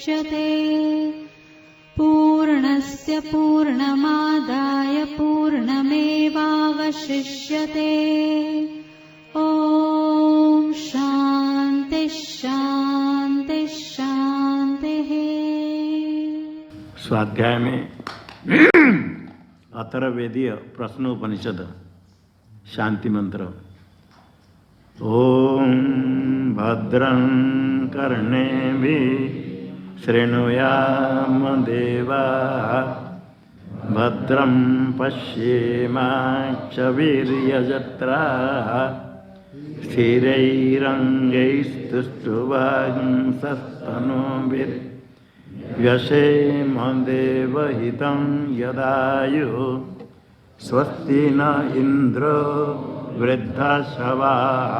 मुच्यते पूर्णस्य पूर्णमादाय पूर्णमेवावशिष्यते। ॐ शान्ति शान्ति शान्तिः। स्वाध्याय में अथर्ववेदीय प्रश्नोपनिषद शांति मंत्र। ओम भद्रं कर्णेभिः शृणुयाम देवाः भद्रं पश्येमाक्षवीर्यजत्राः स्थिरैरङ्गैस्तुष्टुवांसस्तनूभिर्व्यसेम देवहितं यदायुः स्वस्ति न इंद्रो वृद्धश्रवाः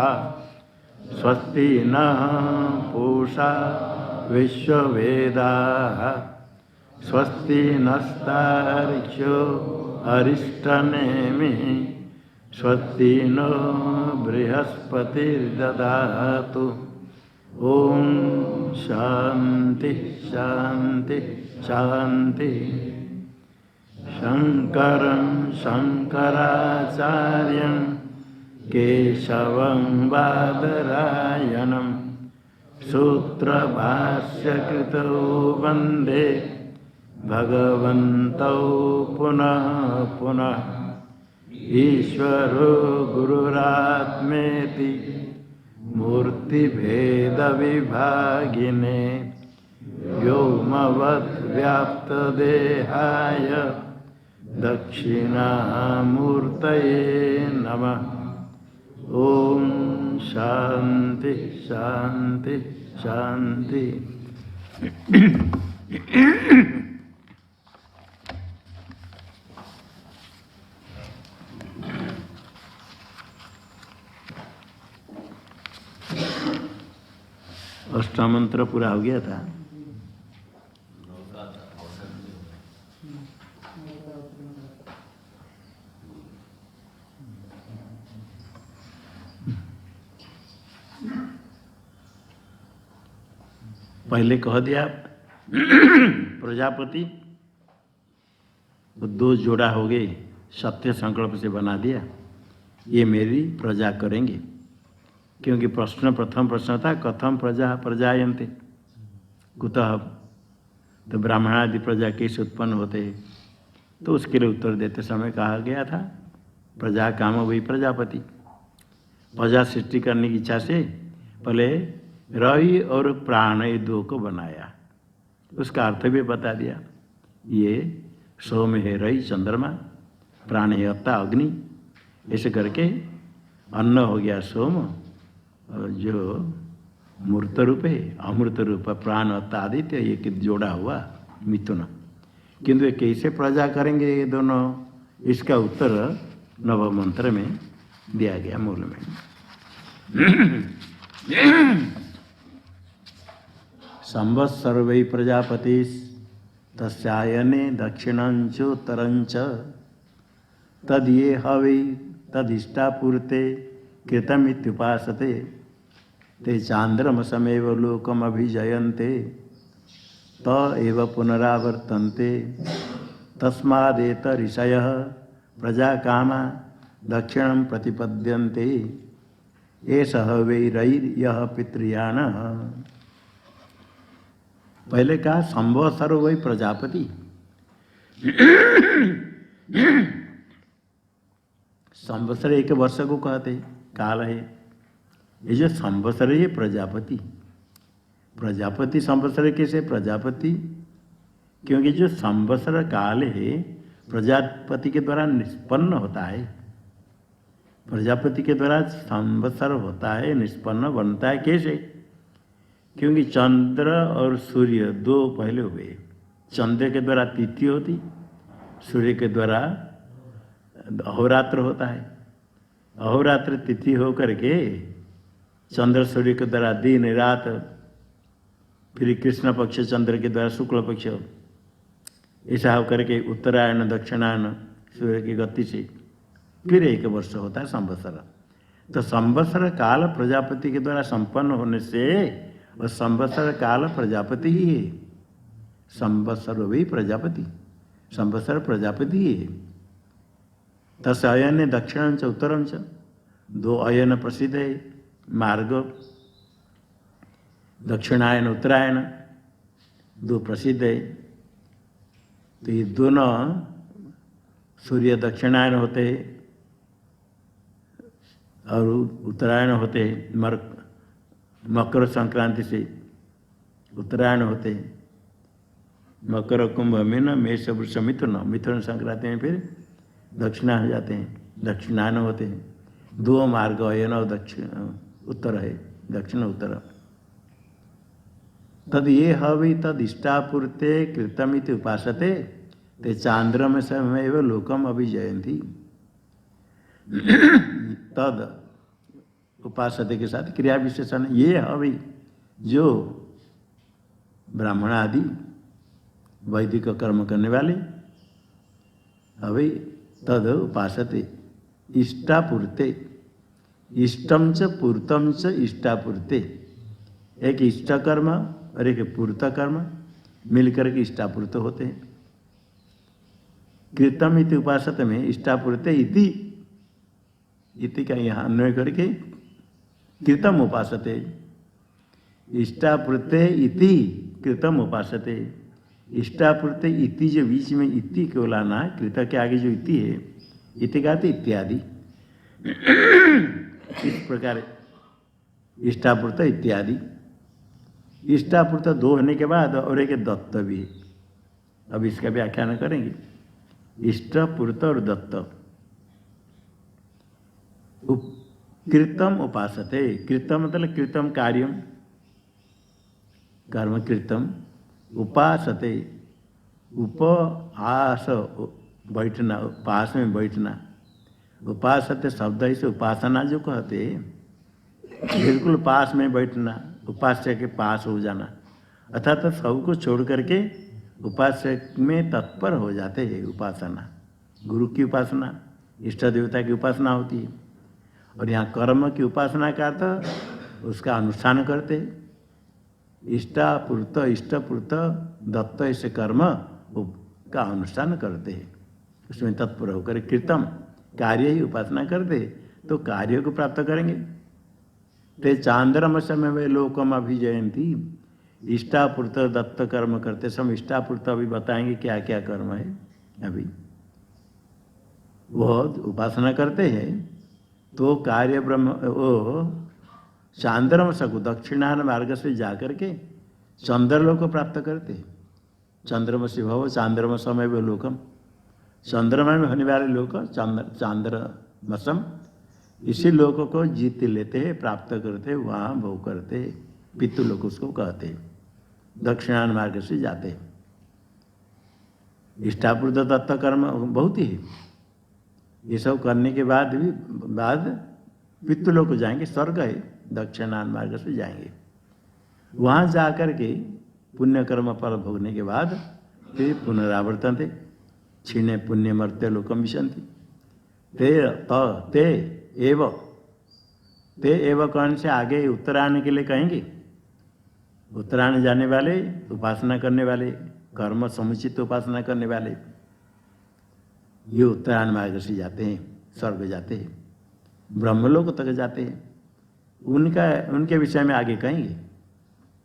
स्वस्ति न पूषा विश्ववेदाः स्वस्ति नस्तार्क्ष्यो अरिष्टनेमिः स्वस्ति नो बृहस्पतिर्दधातु। ओम शांति शांति शांति। शंकरं शंकराचार्यं केशवं बादरायणं सूत्रभाष्यकृतौ वन्दे भगवन्तौ पुनः पुनः। ईश्वरो गुरुरात्मेति मूर्तिभेदविभागिने व्योमवद्व्याप्तदेहाय दक्षिणामूर्तये नमः। ओम शांति शांति शांति। अष्टम मंत्र पूरा हो गया था। पहले कह दिया प्रजापति दो जोड़ा हो गए, सत्य संकल्प से बना दिया, ये मेरी प्रजा करेंगे। क्योंकि प्रथम प्रश्न था कथम प्रजा प्रजायन्ते कुतः, तो ब्राह्मणादि प्रजा कैसे उत्पन्न होते हैं, तो उसके लिए उत्तर देते समय कहा गया था प्रजा काम वही प्रजापति। प्रजा सृष्टि करने की इच्छा से पहले रवि और प्राण ये दो को बनाया, उसका अर्थ भी बता दिया। ये सोम है रवि चंद्रमा, प्राण है अत्ता अग्नि, ऐसे करके अन्न हो गया सोम, और जो मूर्त रूप है अमृत रूप प्राण अत्ता आदित्य, ये कि जोड़ा हुआ मिथुन। किंतु ये कैसे प्रजा करेंगे ये दोनों, इसका उत्तर नव मंत्र में दिया गया मूल में। संवत्सर वै प्रजापति तस्यायने दक्षिणंचोत्तरंच तद ये हवै तदिष्टापूर्ते कृतमित्युपासते ते चांद्रमसमेव लोकमभिजयन्ते त एव पुनरावर्तन्ते तस्मादेत ऋषयः प्रजाकामा दक्षिणं प्रतिपद्यन्ते एषः वै रैर्यः पितृयानः। पहले कहा संवत्सर वही प्रजापति, संवत्सर एक वर्ष को कहते काल है, ये जो संवत्सर है प्रजापति। प्रजापति संवत्सर कैसे प्रजापति, क्योंकि जो संवत्सर काल है प्रजापति के द्वारा निष्पन्न होता है। प्रजापति के द्वारा संवत्सर होता है, निष्पन्न बनता है। कैसे? क्योंकि चंद्र और सूर्य दो पहले हुए, चंद्र के द्वारा तिथि होती, सूर्य के द्वारा अहोरात्र होता है। अहोरात्र तिथि होकर के चंद्र सूर्य के द्वारा दिन रात, फिर कृष्ण पक्ष चंद्र के द्वारा शुक्ल पक्ष, ऐसा होकर के उत्तरायण दक्षिणायन सूर्य की गति से फिर एक वर्ष होता है संवत्सर। तो संवत्सर काल प्रजापति के द्वारा संपन्न होने से वह संवत्सर काल प्रजापति ही है, संवत्सर भी प्रजापति, संवत्सर प्रजापति है। तस् अयन दक्षिण च उत्तरम च, दो अयन प्रसिद्ध है मार्ग, दक्षिणायन उत्तरायण दो प्रसिद्ध है। तो ये दोनों सूर्य दक्षिणायन होते हैं और उत्तरायण होते हैं, मकर संक्रांति से उत्तरायण होते हैं। मकर कुंभ में न मेष वृष मिथुन, मिथुन संक्रांति में फिर दक्षिणा हो जाते हैं, दक्षिणायन होते हैं। दो मार्ग अयन और दक्षिण उत्तर है, दक्षिण उत्तर। तद ये हवि तद इष्टापूर्ते कृतमिति उपासते ते चांद्रम समय लोकम अभिजयंती। तद उपासते के साथ क्रिया विशेषण ये हवि, जो ब्राह्मण आदि वैदिक कर्म करने वाले, हवि तद उपासते इष्टापूर्ते, इष्टम च पूर्तम च इष्टापूर्ते। एक इष्ट कर्म और एक पूर्त कर्म मिलकर के इष्टापूर्त होते हैं। कृतम इति उपासते में इष्टापूर्ते इति का यहाँ अन्वय करके कृतम उपासते, इष्टापूर्ते इति कृतम उपासते। इष्टापूर्ते इति जो बीच में इति को लाना है, कृत के आगे जो इति है, इति का इत्यादि। इस प्रकार इष्टापूर्त इत्यादि। इष्टापूर्त दो होने के बाद और एक दत्त भी, अब इसका व्याख्यान करेंगे। इष्टपूर्त और दत्त। कृतम उपासते, कृतम मतलब कृतम कार्यम, कर्म कृतम। उपासते, उपहास बैठना, पास में बैठना। उपासते शब्द से उपासना जो कहते, बिल्कुल पास में बैठना, उपास्य के पास हो जाना, अर्थात तो सब को छोड़ करके उपास्य में तत्पर हो जाते हैं। उपासना गुरु की उपासना, इष्ट देवता की उपासना होती है। और यहाँ कर्म की उपासना का अर्थ उसका अनुष्ठान करते। इष्टापूर्त, इष्टपूर्त, दत्त ऐसे कर्म का अनुष्ठान करते हैं, उसमें तत्पर होकर कृतम कार्य ही उपासना करते, तो कार्य को प्राप्त करेंगे। ते चांद्रम समय वे लोकम अभिजयंती। इष्टापूर्त दत्त कर्म करते समय, इष्टापूर्त अभी बताएंगे क्या क्या कर्म है। अभी वो उपासना करते हैं तो कार्य ब्रह्म, वो चांद्रम सकु दक्षिणायन मार्ग से जाकर के चंद्रलोक को प्राप्त करते। चंद्रम से भव चांद्रम समय वे लोकम, चंद्रमा में होने वाले लोक चांद्रमसम, इसी लोक को जीत लेते हैं, प्राप्त करते, वहाँ भोग करते, पितृलोक उसको कहते। दक्षिणायन मार्ग से जाते। इष्टापूर्त दत्त कर्म बहुत ही है। ये सब करने के बाद भी पितृलोक जाएंगे, स्वर्ग है, दक्षिणायन मार्ग से जाएंगे। वहाँ जाकर के पुण्य कर्म फल भोगने के बाद फिर पुनरावर्तन थे, क्षीणे पुण्य मर्त्य लोकम विशंति। ते एव कौन से आगे उत्तरायण के लिए कहेंगे। उत्तरायण जाने वाले, उपासना करने वाले, कर्म समुचित उपासना करने वाले, ये उत्तरायण मार्ग से जाते हैं, स्वर्ग जाते हैं, ब्रह्मलोक तक जाते हैं। उनके विषय में आगे कहेंगे।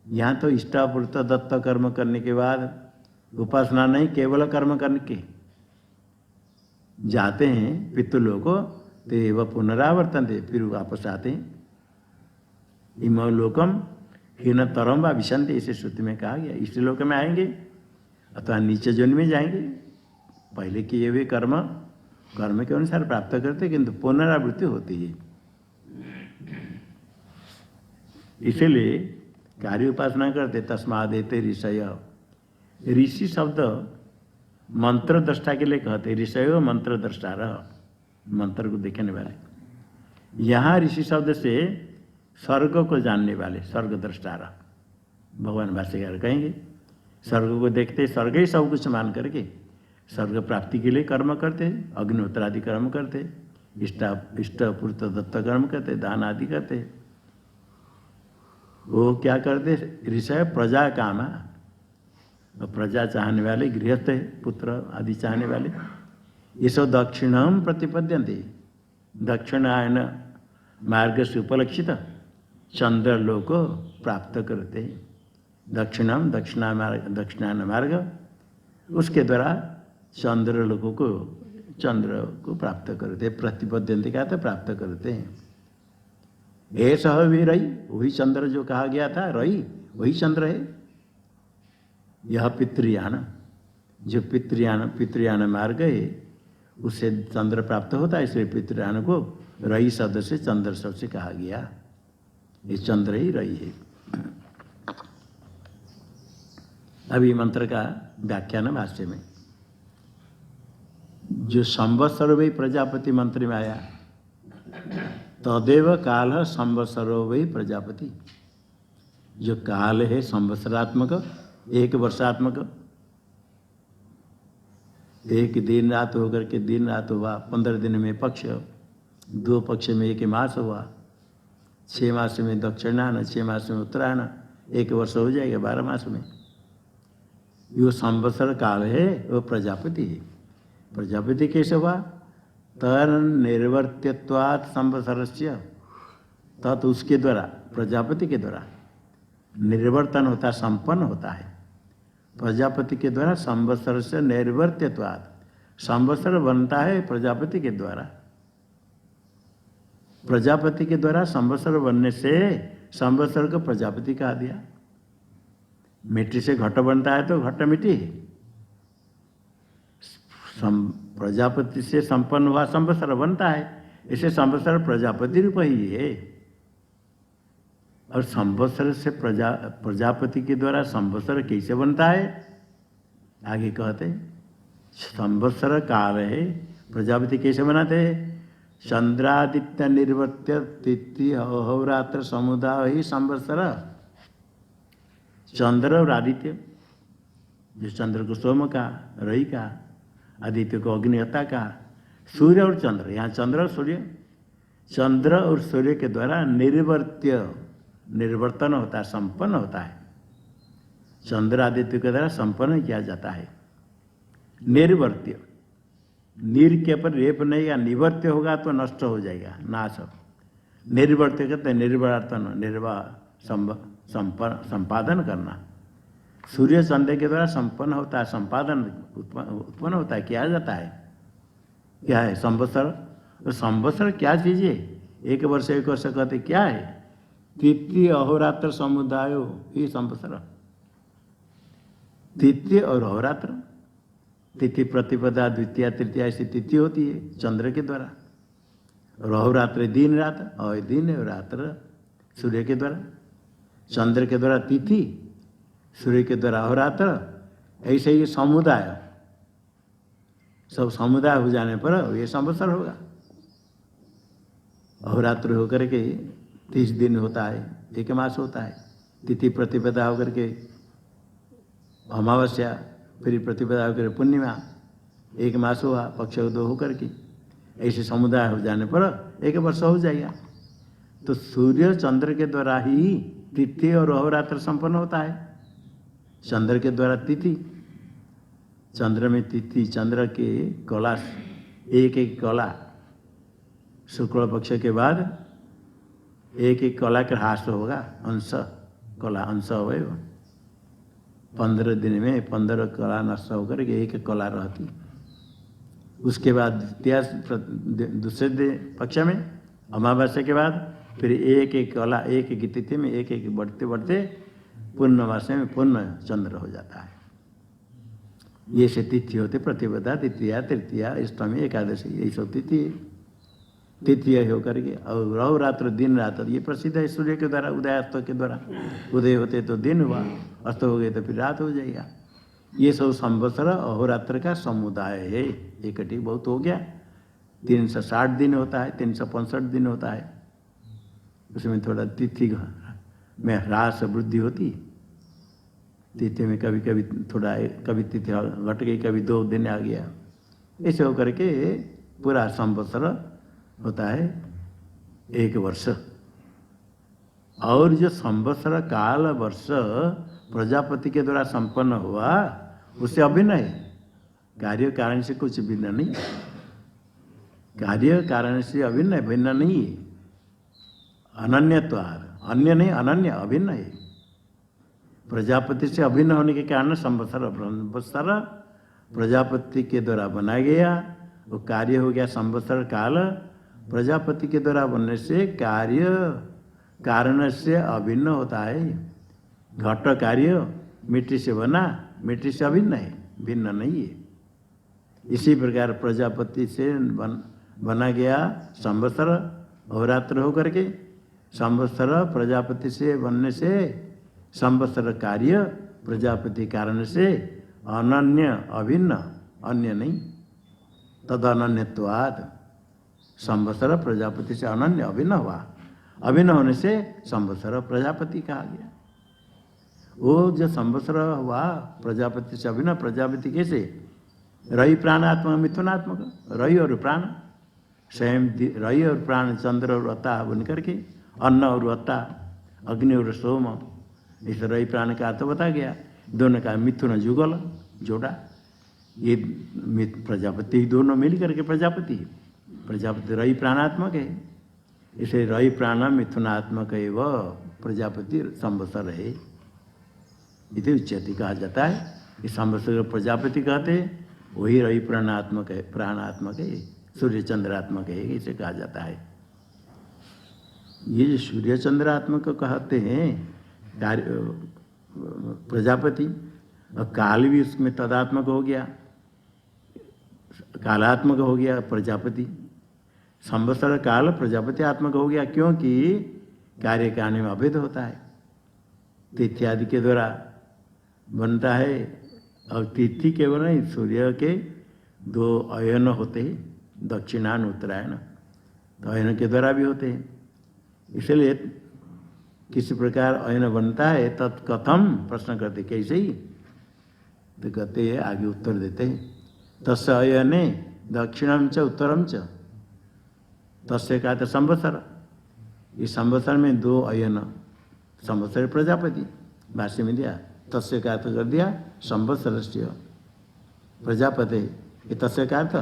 यहाँ तो इष्टापूर्त दत्त कर्म करने के बाद उपासना नहीं, केवल कर्म करने के जाते हैं पितृलोक, ते वह पुनरावर्तन थे, फिर वापस आते हैं। इमलोकम हीन तरम व विशंति, इसे श्रुति में कहा गया। इस लोक में आएंगे अथवा नीचे जन्म में जाएंगे। पहले किए हुए कर्म के अनुसार प्राप्त करते, किंतु पुनरावृत्ति होती है। इसीलिए कार्य उपासना करते। तस्मादेते ऋषय, ऋषि शब्द मंत्र दृष्टा के लिए कहते। ऋषय मंत्र दृष्टा, मंत्र को देखने वाले। यहाँ ऋषि शब्द से स्वर्ग को जानने वाले, स्वर्ग दृष्टा भगवान भाष्यकार कहेंगे। स्वर्ग को देखते, स्वर्ग ही सब कुछ मान करके स्वर्ग प्राप्ति के लिए कर्म करते, अग्निहोत्र आदि कर्म करते, इष्टपूर्त दत्त कर्म करते, दान आदि करते। वो क्या करते, ऋषय प्रजा कामा, और प्रजा चाहने वाले गृहस्थ है, पुत्र आदि चाहने वाले, ये सब दक्षिणम प्रतिपद्यन्ते, दक्षिणायन मार्ग से उपलक्षित चंद्र लोक को प्राप्त करते हैं। दक्षिणम दक्षिणायन मार्ग, उसके द्वारा चंद्र लोकों को, चंद्र को प्राप्त करते, प्रतिपद्यन्ते का तो प्राप्त करते हैं। ऐसा भी रही, वही चंद्र जो कहा गया था, रही वही चंद्र है। यह पितृयान, जो पितृयान मार्ग है उससे चंद्र प्राप्त होता है, इसलिए पितृयान को रही शब्द से, चंद्र शब्द से कहा गया। ये चंद्र ही रही है। अभी मंत्र का व्याख्यान भाष्य में, जो संवत्सरो वै प्रजापति मंत्र में आया, तदेव काल संवत्सरो वै प्रजापति, जो काल है संवत्सरात्मक, एक वर्षात्मक, एक दिन रात होकर के दिन रात हुआ, 15 दिन में पक्ष, 2 पक्ष में 1 मास हुआ, 6 मास में दक्षिणायन, 6 मास में उत्तरायण, 1 वर्ष हो जाएगा 12 मास में। यो संवत्सर काल है, वो प्रजापति है। प्रजापति कैसे हुआ? तर निर्वर्त्यत्वात् संवत्सरस्य, तत् उसके द्वारा, प्रजापति के द्वारा निर्वर्तन होता है, संपन्न होता है। प्रजापति के द्वारा संवत्सर से निर्वर्त्यत्वात्, संवत्सर बनता है प्रजापति के द्वारा। प्रजापति के द्वारा संवत्सर बनने से संवत्सर को प्रजापति कहा दिया। मिट्टी से घट बनता है तो घट मिट्टी है। प्रजापति से संपन्न हुआ संवत्सर बनता है, इसे संवत्सर प्रजापति रूप ही है। और संवत्सर से प्रजापति के द्वारा संवत्सर कैसे बनता है? आगे कहते संवत्सर काल है, प्रजापति कैसे बनाते हैं? चंद्रादित्य निर्वर्त्य तिथि अहोरात्र समुदाय ही संवत्सर। चंद्र और आदित्य, जो चंद्र को सोम का, रवि का, आदित्य को अग्निहता का, सूर्य और चंद्र, यहाँ चंद्र और सूर्य, चंद्र और सूर्य के द्वारा निर्वर्तन होता है, संपन्न होता है। चंद्र आदित्य के द्वारा संपन्न किया जाता है। निर्वर्त्य, नीर के पर रेप नहीं, या निवर्त्य होगा तो नष्ट हो जाएगा, नाश। निर्वर्त्य कहते हैं निर्वर्तन, संपादन करना। सूर्य चंद्र के द्वारा संपन्न होता है, संपादन उत्पन्न होता है, किया जाता है। क्या है संवत्सर? तो संवत्सर क्या चीज है? 1 वर्ष 1 वर्ष कहते क्या है? तिथि अहोरात्र समुदाय ही संवत्सर। तिथि और अहोरात्र, तिथि प्रतिपदा, द्वितीया, तृतीया, ऐसी तिथि होती है चंद्र के द्वारा। और अहोरात्र दिन रात, और दिन और रात्र सूर्य के द्वारा। चंद्र के द्वारा तिथि, सूर्य के द्वारा अहोरात्र, ऐसे ही समुदाय, सब समुदाय हो जाने पर ये संवत्सर होगा। अहोरात्र होकर के 30 दिन होता है, 1 मास होता है। तिथि प्रतिपदा होकर के अमावस्या, फिर प्रतिपदा होकर पूर्णिमा, 1 मास हुआ, पक्ष 2 होकर के, ऐसे समुदाय हो जाने पर 1 वर्ष हो जाएगा। तो सूर्य चंद्र के द्वारा ही तिथि और अहोरात्र संपन्न होता है। चंद्र के द्वारा तिथि, चंद्र में तिथि, चंद्र के कला, एक कला, शुक्ल पक्ष के बाद एक कला का ह्रास होगा, अंश कला, अंश हो। 15 दिन में 15 कला नष्ट होकर के 1 कला रहती। उसके बाद दूसरे पक्ष में अमावस्या के बाद फिर एक कला, एक की तिथि में एक बढ़ते बढ़ते पूर्णमासे में पूर्ण चंद्र हो जाता है। ये से तिथि होते प्रतिपदा, द्वितीया, तृतीया, अष्टमी, एकादशी, यही सब तिथि तिथि होकर के। और अहोरात्र दिन रात, ये प्रसिद्ध है सूर्य के द्वारा, उदय अस्त के द्वारा। उदय होते तो दिन हुआ, अस्त हो गए तो फिर रात हो जाएगा। ये सब संवत्सर अहोरात्र का समुदाय है। इकट्ठी बहुत हो गया। 360 दिन होता है, 365 दिन होता है। उसमें थोड़ा तिथि में ह्रास वृद्धि होती। तिथि में कभी कभी थोड़ा, कभी तिथि घट गई, कभी 2 दिन आ गया, ऐसे होकर के पूरा संवत्सर होता है 1 वर्ष। और जो संवत्सर काल वर्ष प्रजापति के द्वारा संपन्न हुआ उससे अभिन्न है। कार्य कारण से कुछ भिन्न नहीं, कार्य कारण से अभिन्न है, भिन्न नहीं है। अनन्यत्वाद, अन्य नहीं, अनन्य, अभिन्न है। प्रजापति से अभिन्न होने के कारण संवत्सर प्रजापति के द्वारा बनाया गया, वो कार्य हो गया संवत्सर काल। प्रजापति के द्वारा बनने से कार्य कारण से अभिन्न होता है। घट कार्य मिट्टी से बना, मिट्टी से अभिन्न है, भिन्न नहीं है। इसी प्रकार प्रजापति से बना गया संवत्सर, अहोरात्र होकर के। संवत्सर प्रजापति से बनने से संवत्सर कार्य प्रजापति कारण से अनन्य, अभिन्न, अन्य नहीं। तद अनन्यत्वात् संवत्सर प्रजापति से अनन्य, अभिन्न हुआ। अभिन्न होने से संवत्सर प्रजापति कहा गया। वो जो संवत्सर हुआ प्रजापति से अभिन्न, प्रजापति कैसे? रही प्राणात्मक मिथुनात्मक, रही और प्राण, स्वयं रही और प्राण चंद्र और अता बन करके, अन्न और अता, अग्नि और सोम, इस रही प्राण का अर्थ बता गया। दोनों का मिथुन जुगल जोड़ा, ये प्रजापति दोनों मिल करके प्रजापति। प्रजापति रही प्राणात्मक है, इसे रही प्राण मिथुनात्मक है, वह प्रजापति संवत्सर है। इसे उच्यति कहा जाता है। इस संवत्सर प्रजापति कहते हैं, वही रही प्राणात्मक है, प्राणात्मक है, सूर्य चंद्रात्मक है, इसे कहा जाता है। ये जो सूर्य चंद्रात्मक कहते हैं कार्य प्रजापति, और काल भी उसमें तदात्मक हो गया, कालात्मक हो गया प्रजापति। संवत्सर काल प्रजापति आत्मक हो गया, क्योंकि कार्य कारण में अभेद होता है। तिथि आदि के द्वारा बनता है, और तिथि केवल नहीं, सूर्य के दो अयन होते हैं, दक्षिणायन उत्तरायण, तो अयन के द्वारा भी होते हैं। इसलिए किसी प्रकार अयन बनता है, तत्कथम प्रश्न करते, कैसे ही? तो कहते हैं, आगे उत्तर देते हैं, तस्य अयने दक्षिणम च उत्तरम च, तस्य का तो संवत्सर। इस संवत्सर में दो अयन, संवत्सर प्रजापति, भाष्य में दिया, तस्य का अर्थ कर दिया संवत्सरस्य प्रजापति। ये तस्य का अर्थ,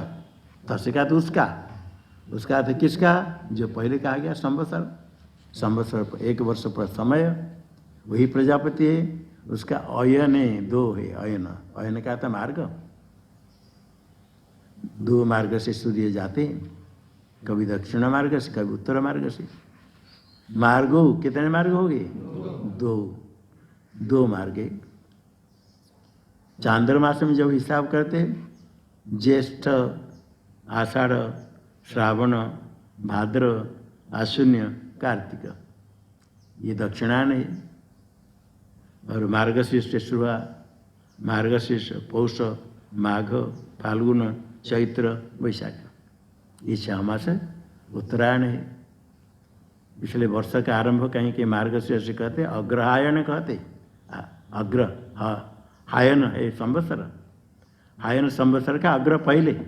तस्य का तो उसका, उसका अर्थ किसका? जो पहले कहा गया संवत्सर। संवत्सर एक वर्ष पर समय, वही प्रजापति है। उसका अयन दो है, अयन, अयन का अर्थ मार्ग। दो मार्ग से सूर्य जाते हैं, कभी दक्षिण मार्ग से, कभी उत्तर मार्ग से। मार्गो कितने मार्ग हो गए? दो मार्ग। चांद्रमास में जब हिसाब करते हैं, ज्येष्ठ, आषाढ़, श्रावण, भाद्र, आश्विन, कार्तिक, ये दक्षिणायन है। और मार्गशीर्ष शुरुआ, मार्गशीर्ष, पौष, माघ, फाल्गुन, चैत्र, वैशाख, ये 6 मास उत्तरायण है। इसलिए वर्ष का आरंभ कहीं के मार्गशीर्ष कहते, अग्रहायण कहते। अग्र, हायन है संवत्सर, हायन संवत्सर का अग्र पहले।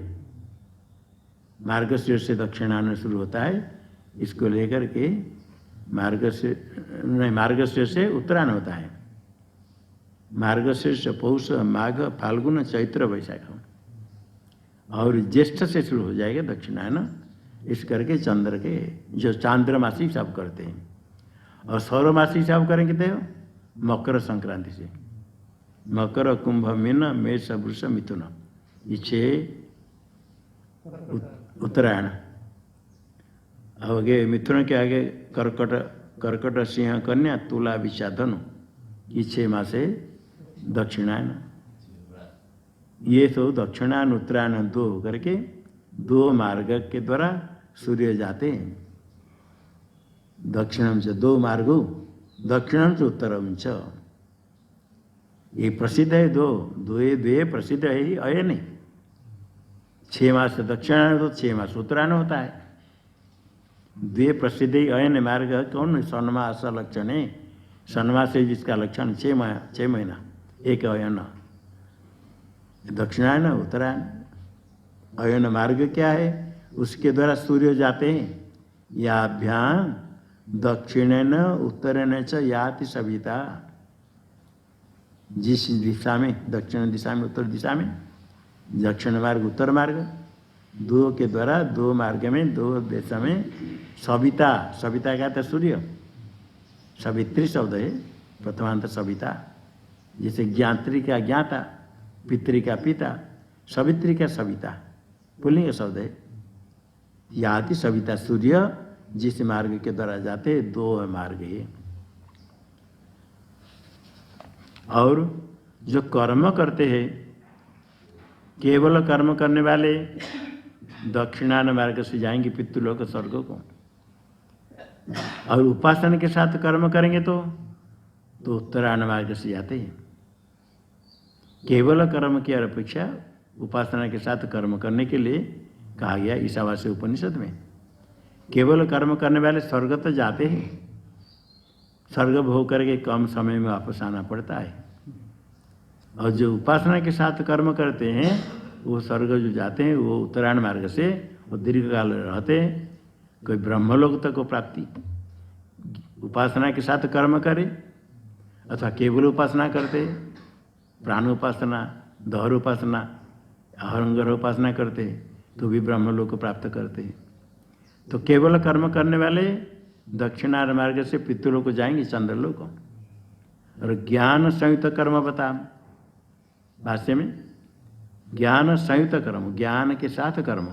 मार्गशीर्ष से दक्षिणायन शुरू होता है, इसको लेकर के मार्गशीर्ष से उत्तरायण होता है। मार्गशीर्ष, पौष, माघ, फाल्गुन, चैत्र, वैशाख, और ज्येष्ठ से शुरू हो जाएगा दक्षिणायन। इस करके चंद्र के जो चांद्रमासी हिसाब करते हैं, और सौरमासी हिसाब करेंगे तो मकर संक्रांति से, मकर, कुंभ, मीन, मेष, वृष, मिथुन, ये 6 उत्तरायण। आगे मिथुन के आगे कर्कट, कर्कट, सिंह, कन्या, तुला, विषा, धनु, ये 6 मास है दक्षिणायन। ये तो दक्षिणायन उत्तरायण 2 करके 2 मार्ग के द्वारा सूर्य जाते हैं। दक्षिणम से 2 मार्गो, दक्षिणम से उत्तरम च, ये प्रसिद्ध है। द्वे प्रसिद्ध है ही, अयन नहीं। 6 मास दक्षिणायन तो 6 मास उत्तरायण होता है। द्वे प्रसिद्ध ही अयन मार्ग कौन? सन्मास लक्षण है। सन्मास है जिसका लक्षण 6 महीना, एक अयन। दक्षिणायन, उत्तरायण। अयन मार्ग क्या है? उसके द्वारा सूर्य जाते हैं। याभ्याम दक्षिणेन उत्तरेण च याति सविता, जिस दिशा में, दक्षिण दिशा में, उत्तर दिशा में, दक्षिण मार्ग उत्तर मार्ग, दो के द्वारा दो मार्ग में, दो दिशा में सविता, सविता क्या था? सूर्य। सवित्री शब्द है, प्रथमांत सविता। जैसे ज्ञात्री का ज्ञाता, पितृ का पिता, सवित्री का सविता, पुल्लिंग शब्द है। याति सविता सूर्य, जिस मार्ग के द्वारा जाते दो मार्ग है। और जो कर्म करते हैं, केवल कर्म करने वाले दक्षिणायन मार्ग से जाएंगे पितृलोक स्वर्ग को, और उपासना के साथ कर्म करेंगे तो उत्तरायण मार्ग से जाते हैं। केवल कर्म की अपेक्षा उपासना के साथ कर्म करने के लिए कहा गया ईशावास्य उपनिषद में। केवल कर्म करने वाले स्वर्ग तो जाते हैं, स्वर्ग भोग करके कम समय में वापस आना पड़ता है। और जो उपासना के साथ कर्म करते हैं वो स्वर्ग जो जाते हैं वो उत्तरायण मार्ग से, वो दीर्घ काल रहते हैं, कोई ब्रह्मलोक तक को प्राप्ति। उपासना के साथ कर्म करे अथवा केवल उपासना करते, प्राण उपासना, दहर उपासना, अहंगर उपासना करते तो भी ब्रह्मलोक को प्राप्त करते हैं। तो केवल कर्म करने वाले दक्षिणायन मार्ग से पितृलोक को जाएंगे, चंद्रलोक। और ज्ञान संयुक्त कर्म बता भाष्य में, ज्ञान संयुक्त कर्म, ज्ञान के साथ कर्म,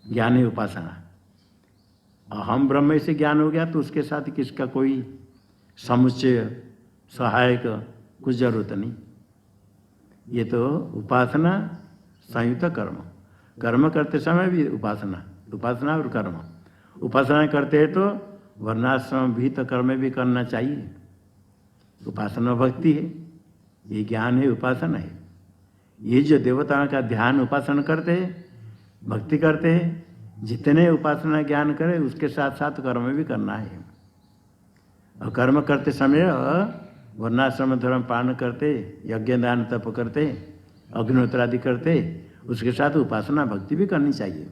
ज्ञान है उपासना। अहम ब्रह्म से ज्ञान हो गया तो उसके साथ किसका कोई समुच्चय सहायक कुछ जरूरत नहीं। ये तो उपासना संयुक्त कर्म, कर्म करते समय भी उपासना, उपासना और कर्म। उपासना करते हैं तो वर्णाश्रम भी तो कर्म भी करना चाहिए। उपासना भक्ति है, ये ज्ञान है, उपासना है। ये जो देवताओं का ध्यान उपासना करते हैं, भक्ति करते हैं, जितने उपासना ज्ञान करें उसके साथ साथ कर्म भी करना है। और कर्म करते समय वर्णाश्रम धर्म पालन करते, यज्ञ दान तप करते, अग्निहोत्र आदि करते, उसके साथ उपासना भक्ति भी करनी चाहिए।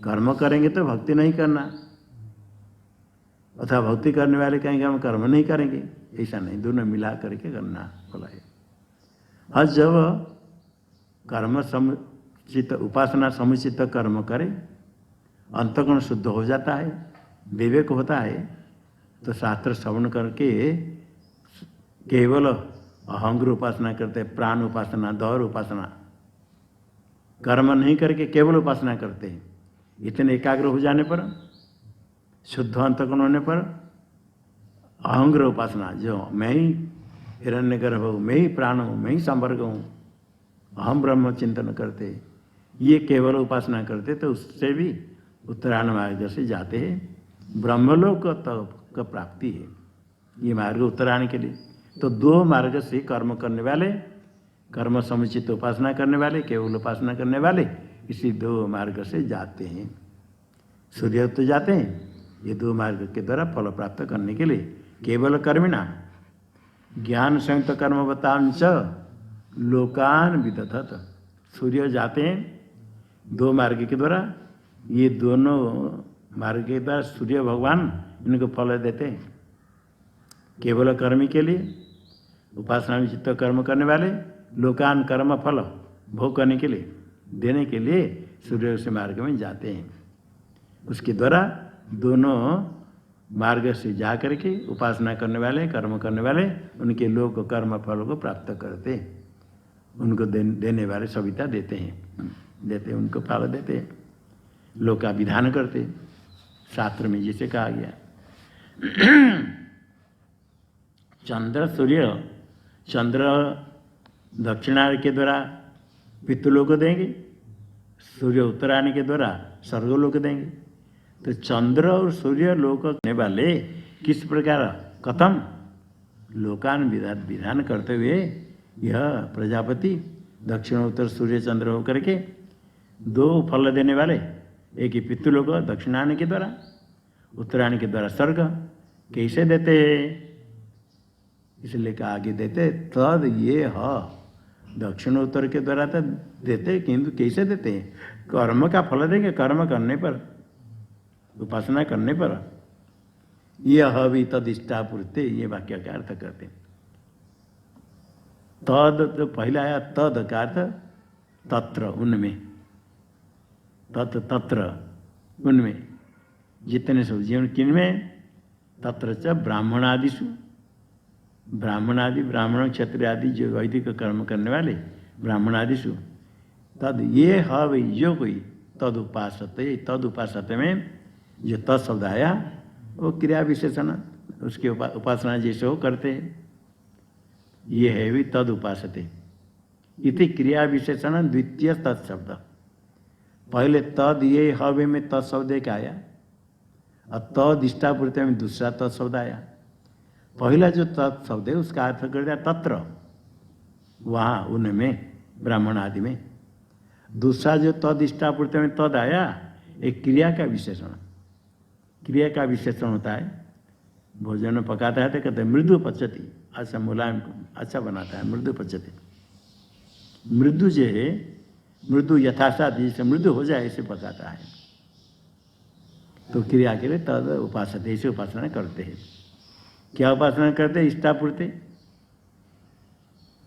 कर्म करेंगे तो भक्ति नहीं करना, अथवा भक्ति करने वाले कहेंगे हम कर्म नहीं करेंगे, ऐसा नहीं, दोनों मिला करके करना बोला है। और जब कर्म समुचित, उपासना समुचित कर्म करे, अंतःकरण शुद्ध हो जाता है, विवेक होता है, तो शास्त्र श्रवण करके केवल अहंग्र उपासना करते, प्राण उपासना, दौर उपासना, कर्म नहीं करके केवल उपासना करते हैं। इतने एकाग्र हो जाने पर, शुद्ध अंतःकरण होने पर अहंग्र उपासना, जो मैं ही हिरण्यगर्भ हूँ, मैं ही प्राण हूँ, मैं ही संवर्ग हूँ, अहम ब्रह्म चिंतन करते, ये केवल उपासना करते तो उससे भी उत्तरायण मार्ग से जाते हैं, ब्रह्मलोक का प्राप्ति है। ये मार्ग उत्तरायण के लिए तो दो मार्ग से कर्म करने वाले, कर्म समुचित उपासना करने वाले, केवल उपासना करने वाले, इसी दो मार्ग से जाते हैं। सूर्य तो जाते हैं, ये दो मार्ग के द्वारा फल प्राप्त करने के लिए। केवल कर्मिणा ज्ञान संयुक्त कर्म बतांच लोकान विदधत। सूर्य जाते हैं दो मार्ग के द्वारा, ये दोनों मार्ग के द्वारा सूर्य भगवान इनको फल देते हैं। केवल कर्मी के लिए, उपासना में चित्त कर्म करने वाले, लोकान कर्म फल भोग करने के लिए, देने के लिए सूर्य उस मार्ग में जाते हैं। उसके द्वारा दोनों मार्ग से जा करके उपासना करने वाले, कर्म करने वाले, उनके लोक कर्म फल को प्राप्त करते हैं। उनको देने वाले सविता देते हैं, उनको फल देते हैं, लोक का विधान करते हैं, शास्त्र में जिसे कहा गया। चंद्र सूर्य, चंद्र दक्षिणायन के द्वारा पितृलोक देंगे, सूर्य उत्तरायण के द्वारा स्वर्गलोक देंगे। तो चंद्र और सूर्य लोक करने वाले किस प्रकार, कथम लोकान विधान करते हुए यह प्रजापति दक्षिण उत्तर सूर्य चंद्र होकर के दो फल देने वाले, एक ही पितृलोक दक्षिणायन के द्वारा, उत्तरायण के द्वारा स्वर्ग कैसे देते हैं, इसलिए कहा आगे देते तद ये दक्षिण उत्तर के द्वारा तो देते, किंतु कैसे देते हैं, कर्म का फल देंगे, कर्म करने पर, उपासना करने पर। यह भी तदिष्टा पूर्ते, ये वाक्य का अर्थ करते हैं। तद तो पहले आया तद का अर्थ तत्र उनमें, तत् तत्र उनमें, जितने सब जीवन किनमें, तत्र च ब्राह्मणादिषु, ब्राह्मणादि ब्राह्मण क्षत्रिय आदि जो वैदिक कर्म करने वाले ब्राह्मणादिषु, तद ये हवै जो कोई तद उपासते, तद उपासते में जो तद शब्द आया वो क्रिया विशेषण उसके उपासना जैसे हो करते हैं, ये है भी तद उपासते इति क्रिया विशेषण द्वितीय तत्शब्द। पहले तद ये हवे में तत्शब्द एक आया और तद इष्टापूर्ति में दूसरा तत्शब्द आया। पहला जो तत्शब्द है उसका अर्थ कर दिया तत्र, वहाँ उनमें ब्राह्मण आदि में। दूसरा जो तद इष्टापूर्ति में तद आया एक क्रिया का विशेषण, क्रिया का विशेषण होता है। भोजन पकाता है तो कहते हैं मृदु पचती, अच्छा मुलायम अच्छा बनाता है, मृदु पचती। मृदु जो है, मृदु यथासाथ जिसे मृदु हो जाए ऐसे पकाता है, तो क्रिया के लिए तद उपासते, ऐसे उपासना करते हैं। क्या उपासना करते हैं? इष्टापूर्ति।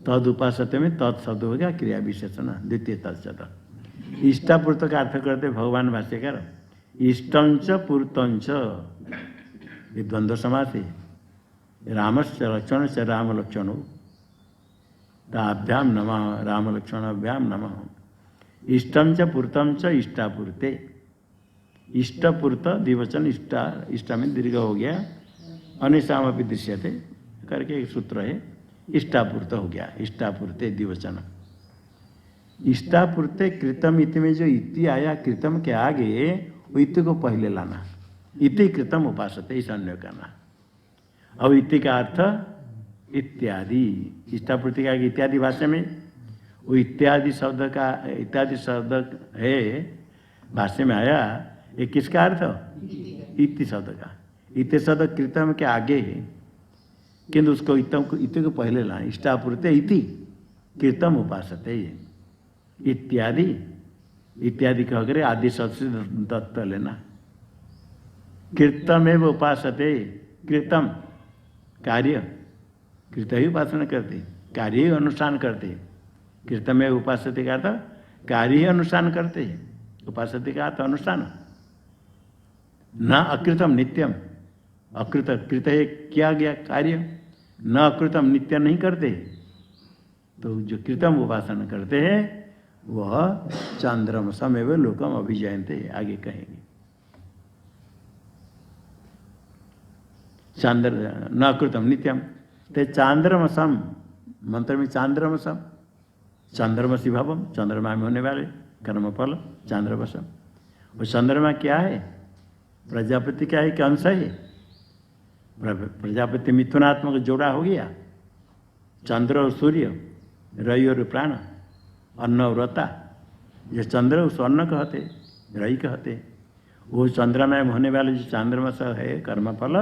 तद उपासते में तद शब्द हो गया क्रिया विशेषण द्वितीय तत्शब्द। इष्टापूर्त का अर्थ करते भगवान भाष्यकार, इष्टंच पूर्तंच, ये द्वंद्व समास है। रामस्य लक्षण से राम लक्षण ताभ्याम नमः, राम लक्ष्मणाभ्याम नमः। इष्टम च पूर्तम च इष्टापूर्ते, इष्टपूर्त द्विवचन, इष्टा इष्टा में दीर्घ हो गया, अनिशाम अपनी दृश्यते करके एक सूत्र है, इष्टापूर्त हो गया, इष्टापूर्ते द्विवचन। इष्टापूर्ते कृतम इति में जो इति आया कृतम के आगे वो इति को पहले लाना, इति कृतम उपासते इस अन्य करना। अब इति का अर्थ इत्यादि, इष्टापूर्ति का इत्यादि भाषा में वो इत्यादि शब्द का, इत्यादि शब्द है भाष्य में आया, ये किसका अर्थ? इति शब्द का। इति शब्द कृतम के आगे है किंतु उसको इति को पहले लाना, इष्टापूर्ते इति कृतम उपासते इत्यादि, इत्यादि कह कर आदि शब्द से दत्त लेना। कृतम एवं उपासते, कृतम कार्य, कृत ही उपासना करते, कार्य ही अनुष्ठान करते। कृतम एवं उपासते का अर्थ कार्य ही अनुष्ठान करते, उपासते का अर्थ अनुष्ठान। न अकृतम नित्यम, अकृत कृत है किया गया कार्य, न अकृतम नित्य नहीं करते। तो जो कृतम उपासना करते हैं वह चांद्रमसम एवं लोकम अभिजयन्ते, आगे कहेंगे। चांद्र न कृतम नित्यम, ते चांद्रमसम, मंत्र में चांद्रमसम, चंद्रमसी भवम, चंद्रमा में होने वाले कर्मफल चांद्रमसम। वो चंद्रमा क्या है? प्रजापति क्या है कि अंश है? प्रजापति मिथुनात्मक जोड़ा हो गया, चंद्र और सूर्य, रवि और प्राण, अन्न और व्रता। ये चंद्र उस अन्न कहते, रवि कहते। वो चंद्रमा में होने वाले जो चांद्रमस है कर्मफल,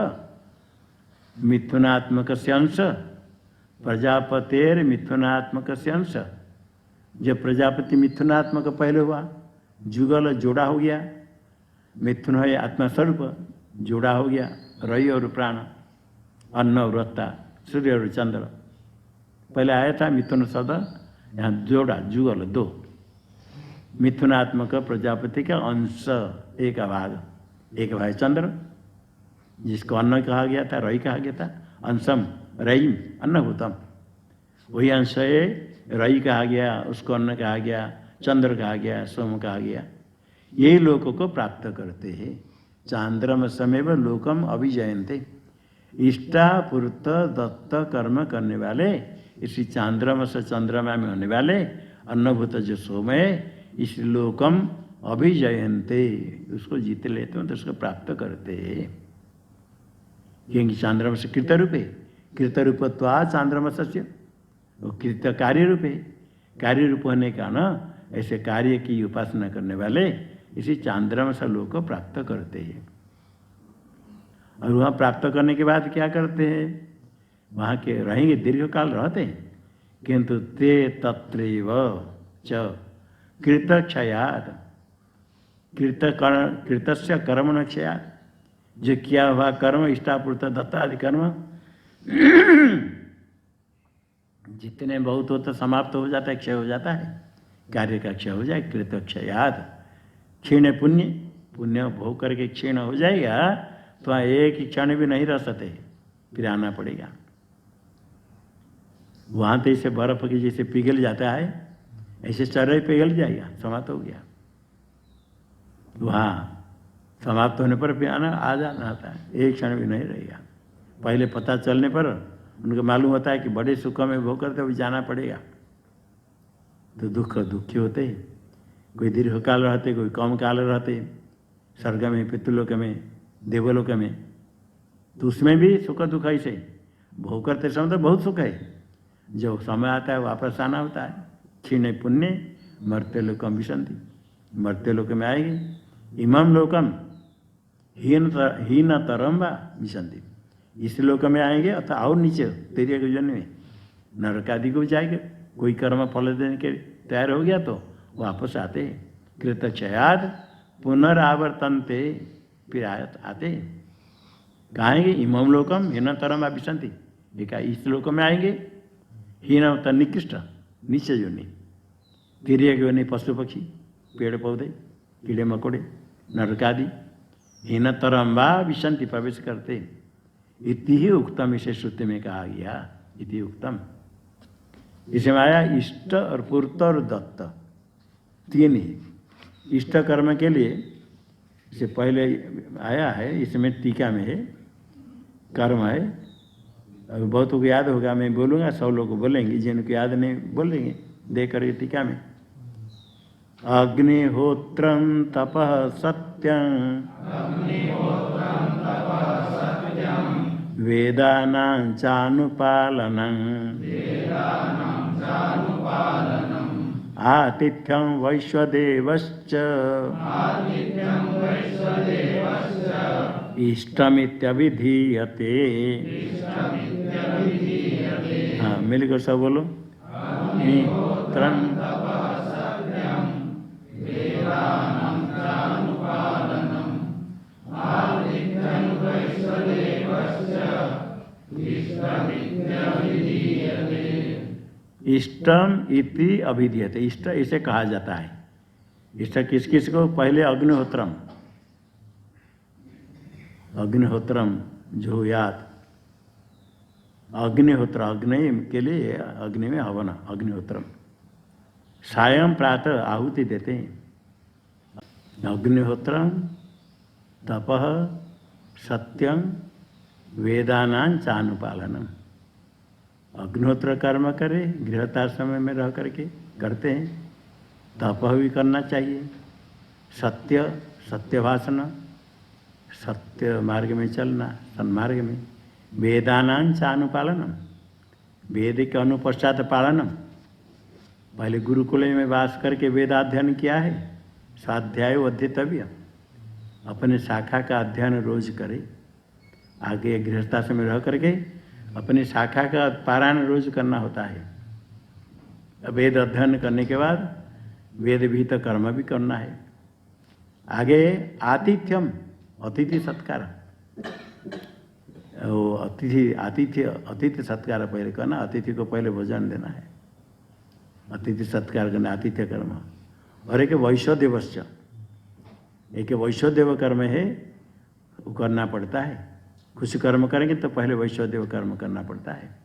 मिथुनात्मक से अंश, प्रजापतेर मिथुनात्मक से अंश। जब प्रजापति मिथुनात्मक पहले हुआ, जुगल जोड़ा हो गया, मिथुन है आत्मा स्वरूप, जोड़ा हो गया, रवि और प्राण, अन्न और व्रता, सूर्य और चंद्र। पहले आया था मिथुन शब्द, यहाँ जोड़ा जुगल दो, मिथुनात्मक प्रजापति का अंश एक भाग, एक भाग चंद्र जिसको अन्न कहा गया था, रवि कहा गया था, अंशम रईम अन्नभूतम, वही अंश है, रवि कहा गया, उसको अन्न कहा गया, चंद्र कहा गया, सोम कहा गया। यही लोकों को प्राप्त करते हैं। चांद्रम समेव लोकम अभिजयन्ते, इष्टापूर्त दत्त कर्म करने वाले, इसी चांद्रम से चंद्रमा में होने वाले अन्नभूत जो सोम है, इस लोकम अभिजयन्ते, उसको जीत लेते हैं तो उसको प्राप्त करते हैं। क्योंकि चांद्रमस कृत रूप है, कृत रूपत्वा चांद्रमस से वो कृत कार्य रूप है, कार्य रूप होने का ना ऐसे कार्य की उपासना करने वाले इसी चांद्रमस लोक को प्राप्त करते हैं। और वहाँ प्राप्त करने के बाद क्या करते हैं? वहाँ के रहेंगे, दीर्घ काल रहते हैं, किंतु ते तत्रैव च कृत क्षयात्, कृतस्य कर्म न क्षयात्, जो किया हुआ कर्म इष्टापूर्त दत्तादि कर्म जितने बहुत हो तो समाप्त हो जाता है, क्षय हो जाता है, कार्य का क्षय हो जाए। कृत क्षयाद क्षीण पुण्य, पुण्य भोग करके क्षीण हो जाएगा तो वहाँ एक ही क्षण भी नहीं रह सकते, फिर आना पड़ेगा। वहाँ तो इसे बर्फ की जैसे पिघल जाता है, ऐसे शरीर पिघल जाएगा, समाप्त हो गया। वहाँ समाप्त होने पर फिर आना आ जाना आता है, एक क्षण भी नहीं रहेगा। पहले पता चलने पर उनको मालूम होता है कि बड़े सुख में भोग करते हुए जाना पड़ेगा, तो दुखी होते, कोई दीर्घ काल रहते, कोई कम काल रहते, स्वर्ग में, पितृलोक में, देवलोक में, तो उसमें भी सुख दुख ऐसे भोग करते समय तो बहुत सुख है, जो समय आता है वापस आना होता है। क्षीण पुण्य मर्त्य लोकम विशंति, मर्त्य लोक में आएगी। इमम लोकम हीनतरम वा विशंति, इस लोक में आएंगे अथवा और नीचे तेरे के जन्म में नरक आदि को जाएंगे। कोई कर्म फल देने के तैयार हो गया तो वापस आते। कृत क्षयाद पुनरावर्तनते, फिर आते। कहेंगे इमम लोकम हीनतरम वा विशंति, देखा इस लोक में आएंगे, हीन होता निकृष्ट नीचे जो नहीं, तिरक जो नहीं, पशु पक्षी, पेड़ पौधे, कीड़े मकोड़े, नरक आदि, हीनतरम वा विशंति प्रवेश करते। इति ही उक्तम, इसे श्रुति में कहा गया, इति उक्तम। इसमें आया इष्ट और पूर्त और दत्त, तीन ही इष्ट कर्म के लिए। इसे पहले आया है, इसमें टीका में है, कर्म है। अभी बहुत को याद होगा, मैं बोलूँगा, 100 लोग बोलेंगे, जिनको याद नहीं बोलेंगे देकर ये टीका में। अग्निहोत्रम तपः सत्यं वेदानां चानुपालनं आतिथ्यं वैश्वदेवश्च इष्टमित्यभिधीयते। हाँ मिलकर सब बोलो। अग्निहोत्रं इष्टम इति अभिधीयते, इष्ट इसे कहा जाता है। इष्ट किस किस को? पहले अग्निहोत्रम, अग्निहोत्रम जो याद, अग्निहोत्र अग्नि के लिए, अग्नि में हवन, अग्निहोत्रम। सायं प्रातः आहुति देते हैं। अग्निहोत्रम तपः सत्यं वेदानां चानुपालनम। अग्निहोत्र कर्म करे, गृहस्थाश्रम में रह करके करते हैं। तप भी करना चाहिए, सत्य, सत्य भाषण, सत्य मार्ग में चलना, सन्मार्ग में। वेदानां चानुपालनम, वेद के अनुपश्चात पालनम। पहले गुरुकुल में वास करके वेदाध्ययन किया है, स्वाध्याय अध्येतव्य, अपने शाखा का अध्ययन रोज करे। आगे गृहस्थाश्रम में रह करके अपनी शाखा का पारायण रोज करना होता है। वेद अध्ययन करने के बाद वेद विहित कर्म भी करना है। आगे आतिथ्यम, अतिथि सत्कार, वो अतिथि सत्कार पहले करना, अतिथि को पहले भोजन देना है, अतिथि सत्कार करना, आतिथ्य कर्म। और एक वैश्वदेवश्च, एक वैश्वदेव कर्म है, वो करना पड़ता है। कुछ कर्म करेंगे तो पहले वैश्वदेव कर्म करना पड़ता है,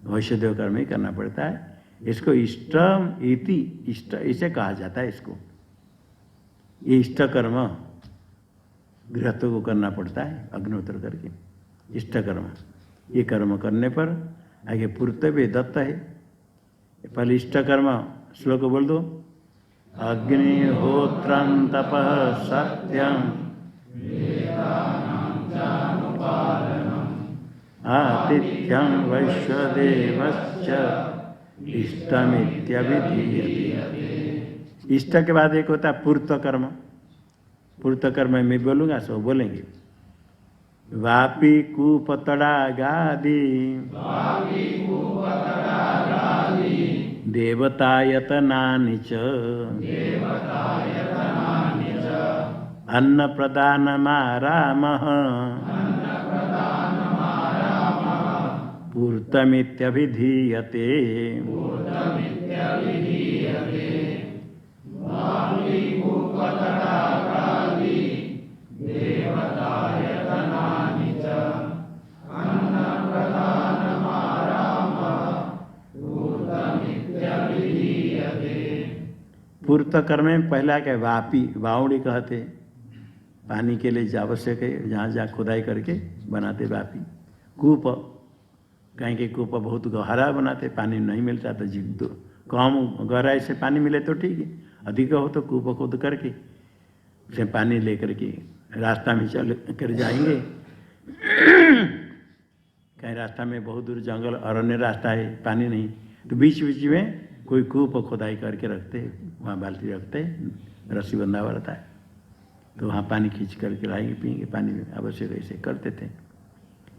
वैश्वदेव कर्म ही करना पड़ता है। इसको इष्टम इति, इष्ट इसे कहा जाता है। इसको ये इष्ट कर्म गृहस्थों को करना पड़ता है, अग्निहोत्र करके इष्ट कर्म। ये कर्म करने पर आगे पूर्तव्य दत्त है। पहले इष्ट कर्म श्लोक बोल दो। अग्निहोत्रं तपः सत्यं आतिथ्यं वैश्वदेवश्च इष्टमित्यभिधीयते। इष्ट के बाद एक होता है पूर्त कर्म। पूर्त कर्म मैं बोलूँगा, सब बोलेंगे। वापी कूपतडागादि देवतायतनानि च अन्नप्रदानमारामः पूर्तमित्यभिधीयते। पूर्त कर्म में पहला क्या वापी वावड़ी कहते, पानी के लिए जो आवश्यक है जहाँ जहाँ खुदाई करके बनाते वापी। कूप कहीं के कूप बहुत गहरा बनाते, पानी नहीं मिलता तो जिद कम गहराई से पानी मिले तो ठीक है, अधिक हो तो कूप खोद करके उसे पानी लेकर के रास्ता में चल कर जाएंगे। कहीं रास्ता में बहुत दूर जंगल अरण्य रास्ता है, पानी नहीं, तो बीच बीच में कोई कूप खुदाई करके रखते, वहाँ बाल्टी रखते, रस्सी बंधा हुआ रहता है, तो वहाँ पानी खींच करके लाएंगे पिएंगे, पानी में आवश्यक ऐसे करते थे।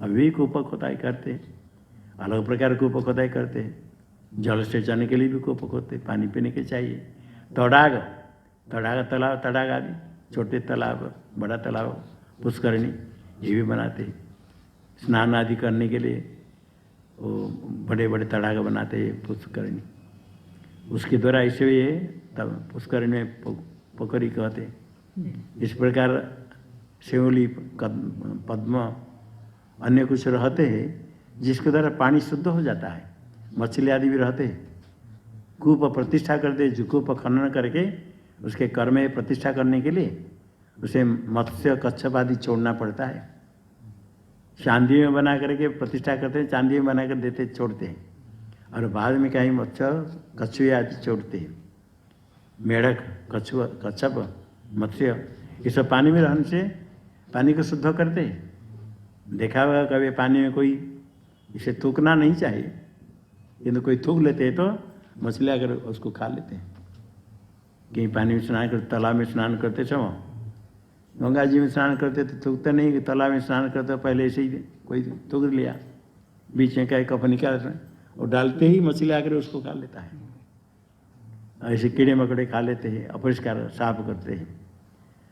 अभी भी कूप खुदाई करते, अलग प्रकार कूप खुदाई करते, जल से जाने के लिए भी कूप खोदते, पानी पीने के चाहिए। तड़ाग तालाब, तड़ाग आदि छोटे तालाब, बड़ा तालाब, पुष्करणी ये भी बनाते। स्नान आदि करने के लिए वो बड़े बड़े तड़ाग बनाते हैं पुष्करणी, उसके द्वारा ऐसे भी है तब पुष्करणी में पोखरी कहते। इस प्रकार शिवली पद्म अन्य कुछ रहते हैं जिसके द्वारा पानी शुद्ध हो जाता है, मछली आदि भी रहते हैं। कूप प्रतिष्ठा करते, जो कूप खनन करके उसके कर में प्रतिष्ठा करने के लिए उसे मत्स्य कच्छप आदि छोड़ना पड़ता है। चांदी में बना करके प्रतिष्ठा करते हैं, चांदी में बना कर देते छोड़ते हैं, और बाद में कहीं मत्स्य कछुए आदि छोड़ते हैं। मेढक कछुआ कच्छप मत्स्य ये सब पानी में रहने से पानी को शुद्ध करते हैं। देखा होगा कभी पानी में कोई इसे थूकना नहीं चाहिए, किंतु कोई थूक लेते हैं तो मछली आकर उसको खा लेते हैं। कहीं पानी में स्नान करते, तालाब में स्नान करते समय, गंगा जी में स्नान करते तो थूकते नहीं, कि तालाब में स्नान करते पहले ऐसे ही कोई थूक लिया, बीच में क्या कप निकाल और डालते ही मछली आकर उसको खा लेता है। ऐसे कीड़े मकड़े खा लेते हैं, अपरिष्कार साफ करते हैं।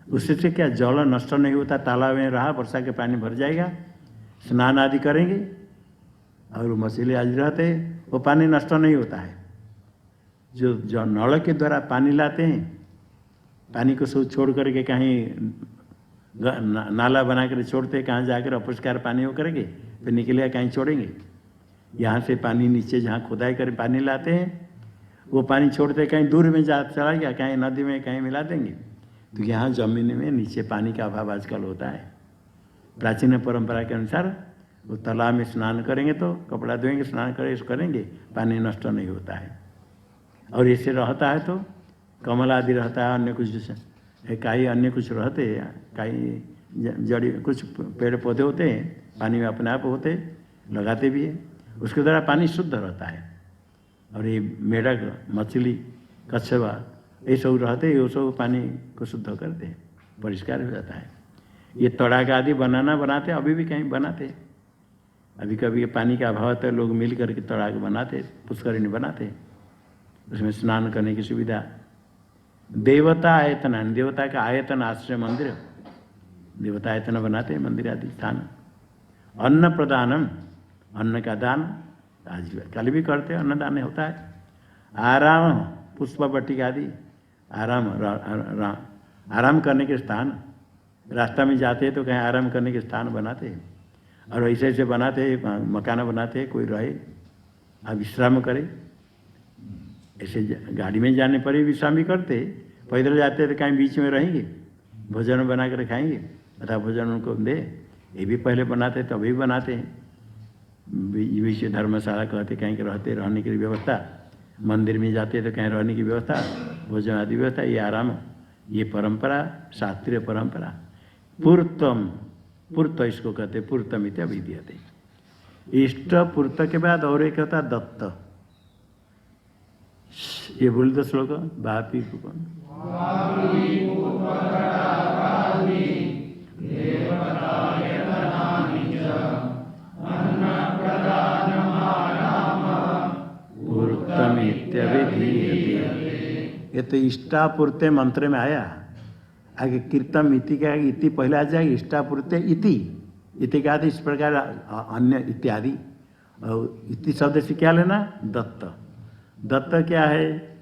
उससे से क्या जल नष्ट नहीं होता, तालाब में रहा, वर्षा के पानी भर जाएगा, स्नान आदि करेंगे और मछली आदि रहते, वो पानी नष्ट नहीं होता है। जो नल के द्वारा पानी लाते हैं, पानी को सब छोड़ करके कहीं नाला बना कर छोड़ते, कहाँ जाकर अपरिष्कार पानी हो करेंगे, फिर निकलेगा कहीं छोड़ेंगे। यहाँ से पानी नीचे जहाँ खुदाई कर पानी लाते हैं, वो पानी छोड़ते कहीं दूर में जा चला गया, कहीं नदी में कहीं मिला देंगे, तो यहाँ जमीन में नीचे पानी का अभाव आजकल होता है। प्राचीन परंपरा के अनुसार वो तालाब में स्नान करेंगे तो कपड़ा धोएंगे, स्नान करेंगे, पानी नष्ट नहीं होता है। और ऐसे रहता है तो कमल आदि रहता है, अन्य कुछ कई अन्य कुछ रहते हैं, कई जड़ी कुछ पेड़ पौधे होते हैं, पानी में अपने आप होते, लगाते भी है, उसके द्वारा पानी शुद्ध रहता है। और ये मेढक मछली कछुआ ये सब रहते हैं, वो सब पानी को शुद्ध करते हैं, परिष्कार हो जाता है। ये तड़ाक आदि बनाते, अभी भी कहीं बनाते, अभी कभी पानी का अभाव तो लोग मिल करके तड़ाक बनाते, पुष्करिणी बनाते, उसमें स्नान करने की सुविधा। देवता आयतन, देवता का आयतन आश्रय मंदिर, देवता आयतन बनाते हैं, मंदिर आदि स्थान। अन्न प्रदानम, अन्न का दान आज कल भी करते हैं, अन्नदान होता है। आराम, पुष्प बट्टिका आदि, आराम करने के स्थान, रास्ता में जाते हैं तो कहीं आराम करने के स्थान बनाते हैं, और ऐसे ऐसे बनाते हैं, मकान बनाते हैं, कोई रहे अब विश्राम करे। ऐसे गाड़ी में जाने पर ही विश्राम भी करते, पैदल जाते तो कहीं बीच में रहेंगे, भोजन बना कर खाएंगे, अथवा भोजन उनको दे, ये भी पहले बनाते तभी बनाते हैं। बीच धर्मशाला कहते, कहीं रहते, रहने की व्यवस्था, मंदिर में जाते तो कहीं रहने की व्यवस्था, भोजन आदि व्यवस्था, ये आराम, ये परंपरा, शास्त्रीय परंपरा। पूर्तम, पूर्त इसको कहते, पूर्तम इत्या विद्यते। इष्ट पूर्त के बाद और एक होता दत्त, ये बोल दो श्लोक, बापी कुपन ये तो इष्टापूर्ते मंत्र में आया, आगे कीर्तम इति का इति पहले आ जाएगी, इष्टापूर्ते इति, इति का इस प्रकार अन्य इत्यादि, और इति शब्द से क्या लेना? दत्त। दत्त क्या है?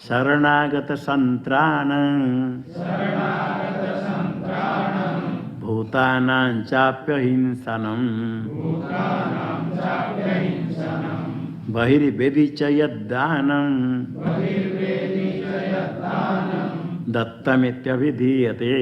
शरणागत संत्राण भूतानां चाप्यहिंसनम् बहिर्वेदि च यद्दानं दत्तमित्यभिधीयते।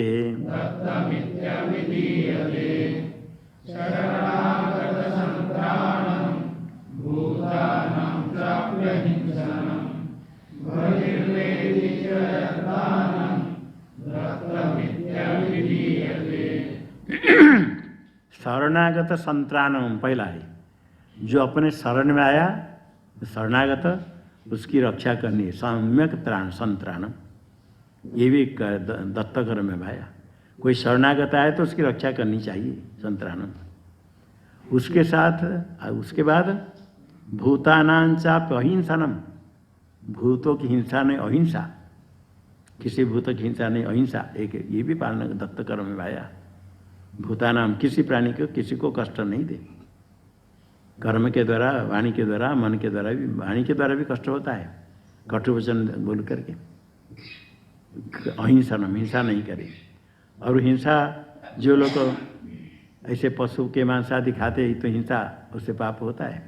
शरणागत संत्राणम पहला है, जो अपने शरण में आया शरणागत उसकी रक्षा करनी है। सम्यक त्राण संत्राणम, ये भी दत्त कर्म में भाया। कोई शरणागत आए तो उसकी रक्षा करनी चाहिए, संत्राणम। उसके साथ उसके बाद भूतानां चाप्य अहिंसनम, भूतों की हिंसा नहीं, अहिंसा, किसी भूत की हिंसा नहीं, अहिंसा एक, ये भी पालना दत्त कर्म में भाया। भूतानाम, किसी प्राणी को किसी को कष्ट नहीं दे। कर्म के द्वारा, वाणी के द्वारा, मन के द्वारा भी, वाणी के द्वारा भी कष्ट होता है, कटु वचन बोल करके। अहिंसनम, हिंसा नहीं करे। और हिंसा जो लोग ऐसे पशु के मांस आदि खाते ही तो हिंसा, उससे पाप होता है।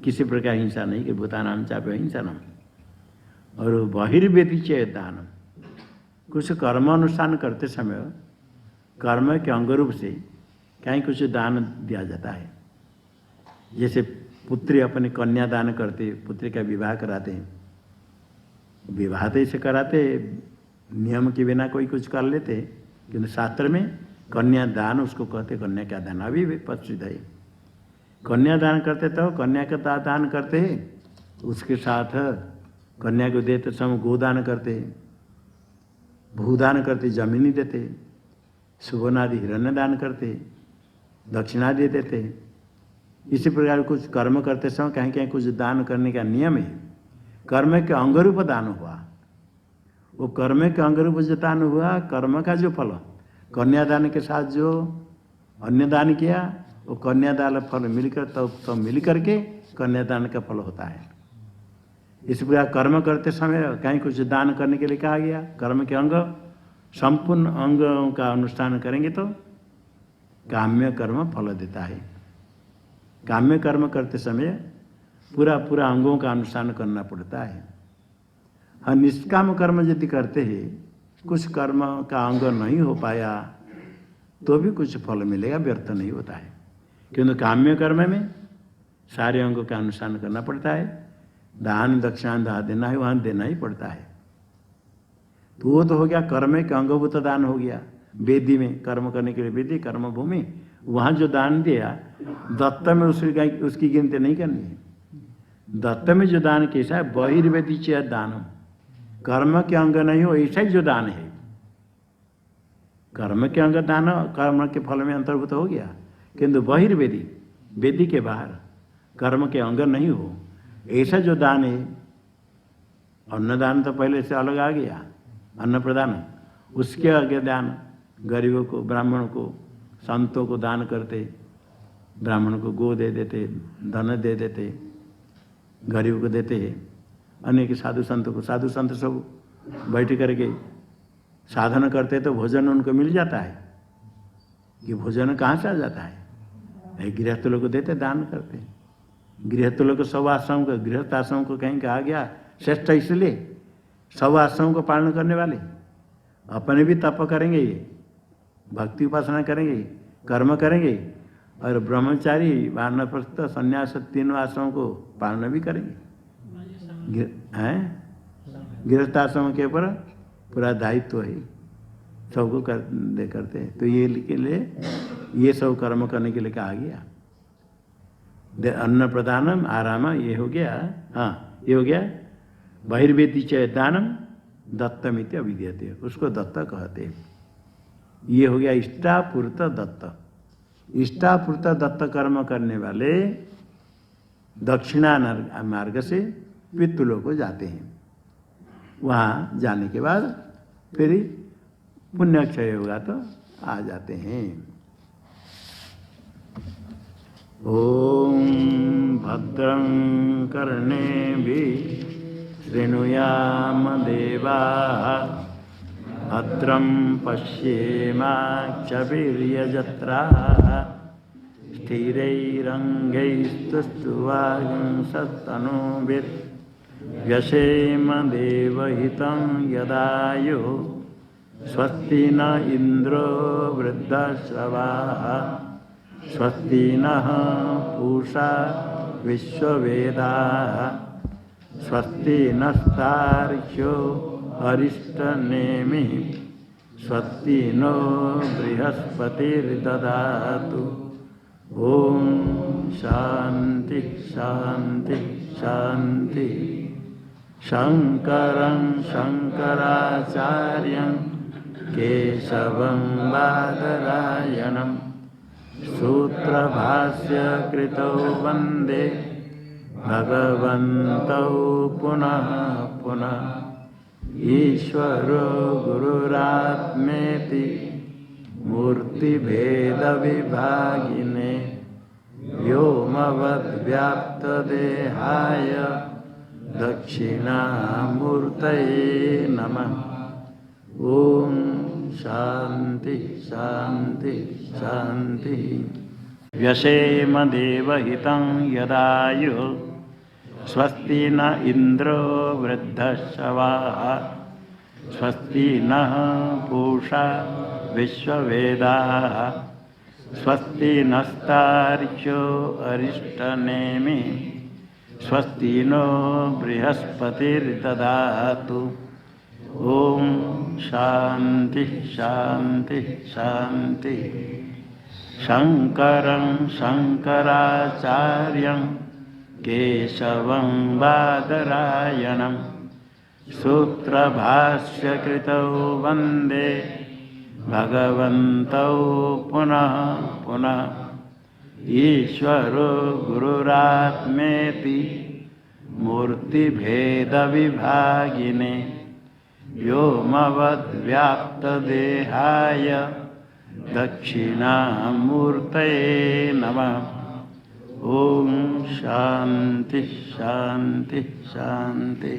किसी प्रकार हिंसा नहीं कि भूतानाम चाप्य अहिंसनम। और बहिर्वेदि चेत् दानम, कुछ कर्म अनुष्ठान करते समय कर्म के अंग रूप से कहीं कुछ दान दिया जाता है। जैसे पुत्री अपनी कन्या दान करते, पुत्री का विवाह कराते हैं, विवाह तो इसे कराते नियम के बिना कोई कुछ कर लेते, किंतु शास्त्र में कन्या दान उसको कहते, कन्या का दान अभी भी प्रसिद्ध है। कन्या दान करते तो कन्या का दान करते, उसके साथ कन्या को देते समय गोदान करते, भूदान करते, जमीनी देते, सुवर्णादि हिरण्य दान करते, दक्षिणादि देते। इसी प्रकार कुछ कर्म करते समय कहीं कहीं कुछ दान करने का नियम है। कर्म के अंग रूप दान हुआ, वो कर्म के अंग रूप जो दान हुआ, कर्म का जो फल, कन्यादान के साथ जो अन्य दान किया, वो कन्यादान फल मिलकर तो मिल करके कन्यादान का फल होता है। इस प्रकार कर्म करते समय कहीं कुछ दान करने के लिए कहा गया। कर्म के अंग, संपूर्ण अंगों का अनुष्ठान करेंगे तो काम्य कर्म फल देता है। काम्य कर्म करते समय पूरा पूरा अंगों का अनुष्ठान करना पड़ता है। हाँ, निष्काम कर्म यदि करते हैं, कुछ कर्म का अंग नहीं हो पाया तो भी कुछ फल मिलेगा, व्यर्थ नहीं होता है। क्योंकि काम्य कर्म में सारे अंगों का अनुष्ठान करना पड़ता है। दान दक्षिणा देना है, वहाँ देना ही पड़ता है। तो वो तो हो गया कर्म के अंगभूत दान हो गया। वेदी में कर्म करने के लिए वेदी, कर्म भूमि, वहाँ जो दान दिया, दत्त में उसकी गिनती नहीं करनी है। दत्त में जो दान कैसा है, बहिर्वेदी चेत् दानम, कर्म के अंग नहीं हो ऐसा ही जो दान है। कर्म के अंग दान कर्म के फल में अंतर्भूत हो गया, किंतु बहिर्वेदी, वेदी के बाहर कर्म के अंग नहीं हो ऐसा जो दान है। अन्नदान तो पहले से अलग आ गया, अन्न प्रदान, उसके आगे दान, गरीबों को, ब्राह्मणों को, संतों को दान करते, ब्राह्मण को गो दे देते, धन दे देते, गरीब को देते हैं। अनेक साधु संतों को, साधु संत सब बैठ करके साधन करते तो भोजन उनको मिल जाता है। कि भोजन कहाँ से आ जाता है? गृहस्थ लोग को देते, दान करते। गृहस्थ लोग को सब आश्रम को, गृहस्थ आश्रम को कहीं कहा गया श्रेष्ठ, इसलिए सब आश्रम को पालन करने वाले। अपने भी तप करेंगे, ये भक्ति उपासना करेंगे, कर्म करेंगे, और ब्रह्मचारी वानप्रस्थ संन्यास तीनों आश्रमों को पालन भी करेंगे। गृहस्थ आश्रम के ऊपर पूरा दायित्व है, सबको करते हैं। तो ये के लिए ये सब कर्म करने के लिए कहा गया। अन्न प्रदानम आराम, ये हो गया। हाँ, ये हो गया बहिर्वेदी चेत् दानम दत्तमिति अभिधीयते, उसको दत्त कहते हैं। ये हो गया इष्टापूर्त दत्त। इष्टापूर्त दत्त कर्म करने वाले दक्षिणा मार्ग से पितृलोक को जाते हैं। वहाँ जाने के बाद फिर पुण्यक्षय होगा तो आ जाते हैं। ॐ भद्रं कर्णेभिः शृणुयाम देवाः भद्रं पश्येमाक्षभिर्यजत्राः स्थिरैरङ्गैस्तुष्टुवांसस्तनूभिः व्यशेम देवहितं यदायुः स्वस्ति न इन्द्रो वृद्धश्रवाः स्वस्ति नः पूषा विश्ववेदाः स्वस्ति नस्तार्क्ष्यो अरिष्टनेमिः स्वस्ति नो बृहस्पतिर्ददातु। ॐ शान्ति शान्ति शान्ति। शङ्करं शङ्कराचार्यं केशवं बादरायणं सूत्रभाष्यकृतौ वन्दे भगवन्तौ पुनः पुनः। ईश्वरो गुरुरात्मेति मूर्तिभेदविभागिने व्योमवद्व्याप्तदेहाय दक्षिणामूर्तये नमः। ॐ शान्ति शान्ति शान्ति। व्यशेम देवहितं यदायुः स्वस्ति न इन्द्रो वृद्धश्रवाः स्वस्ति नः पूषा विश्ववेदाः स्वस्ति नस्तार्क्ष्यो अरिष्टनेमिः स्वस्ति नो बृहस्पतिर्ददातु। ॐ शान्ति शान्ति शान्ति। शङ्करं शङ्कराचार्यं केशवं बादरायणं सूत्रभाष्यकृतौ वन्दे भगवन्तौ पुनः पुनः। ईश्वरो गुरुरात्मेति मूर्तिभेदविभागिने व्योमवद्व्याप्तदेहाय दक्षिणामूर्तये नमः। ॐ शान्ति शान्ति शान्ति।